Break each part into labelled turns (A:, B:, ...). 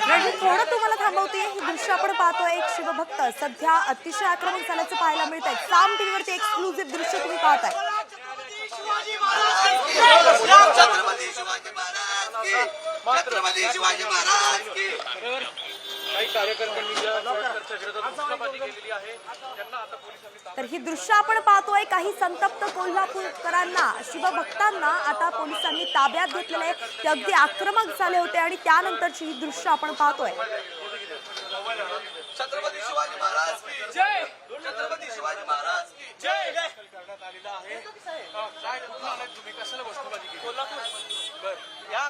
A: रणजित, थोडं तुम्हाला थांबवते. ही दृश्य आपण पाहतोय, एक शिवभक्त सध्या अतिशय आक्रमक झाल्याचं पाहायला मिळत आहे. साम टीव्हीवरती एक्सक्लुझिव्ह दृश्य तुम्ही पाहताय.
B: छत्रपती शिवाजी महाराज की काही कार्यकर्त्यांनी चर्चेच्या विरोधात घोषणाबाजी केलेली आहे. त्यांना आता पोलिसांनी
A: तर ही दृश्य आपण पाहतोय. काही संतप्त कोल्हापूरकरांना, शिवभक्तांना आता पोलिसांनी ताब्यात घेतलेलं आहे. ते अगदी आक्रमक झाले होते आणि त्यानंतरची ही दृश्य आपण पाहतोय.
B: छत्रपती शिवाजी महाराज की जय. छत्रपती शिवाजी महाराज की जय करण्यात आलेला आहे. काय कुठून आलाय तुम्ही? कशाला घोषणाबाजी केली? कोल्हापूर. बरं, या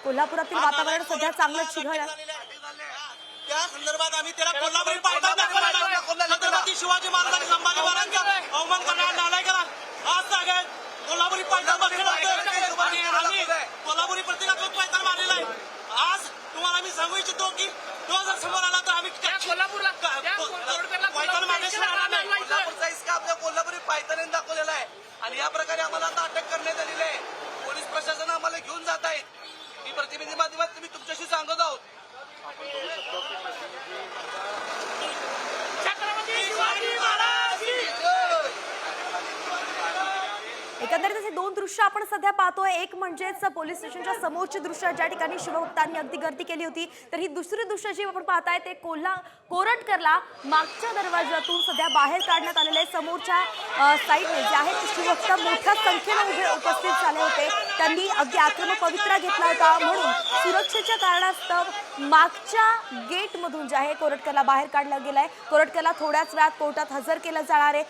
A: कोल्हापुरातील वातावरण सध्या चांगलंच चिघळ आहे.
B: त्या संदर्भात आम्ही त्याला कोल्हापुरी पायथा दाखवला. छत्रपती शिवाजी महाराजांनी संभाजी महाराजांचा अवमान करणारा नालायकाला आज सांगेल कोल्हापुरी पायथा बघितला आम्ही कोल्हापुरी प्रत्येकाकडून पायथा मारलेला आहे. आज तुम्हाला मी सांगू इच्छितो की तो जर समोर आला तर आम्ही कोल्हापूरला पायथान मारण्याशिवाय राहणार नाही. कोल्हापूरचा इसका आपल्या कोल्हापुरी पायथाने दाखवलेला आहे आणि या प्रकारे आम्हाला आता अटक करण्यात आलेली आहे. पोलीस प्रशासन आम्हाला घेऊन जात आहे. ही प्रतिनिधी माध्यमात तुम्ही तुमच्याशी सांगत आहोत.
A: एकंदरीत असे दोन दृश्य आपण सध्या पाहतोय. एक म्हणजेच पोलीस स्टेशनच्या समोरची दृश्य, ज्या ठिकाणी शिवभक्तांनी अगदी गर्दी केली होती. तर ही दुसरी दृश्य जी आपण पाहताय ते कोरटकरला मागच्या दरवाजातून सध्या बाहेर काढण्यात आलेले. समोरच्या साईडने जे आहे ते शिवभक्त मोठ्या संख्येने उपस्थित झाले होते. त्यांनी अगदी आक्रमक पवित्रा घेतला होता, म्हणून सुरक्षेच्या कारणास्तव मागच्या गेटमधून जे आहे कोरटकरला बाहेर काढलं गेलंय. कोरटकरला थोड्याच वेळात कोर्टात हजर केलं जाणार आहे.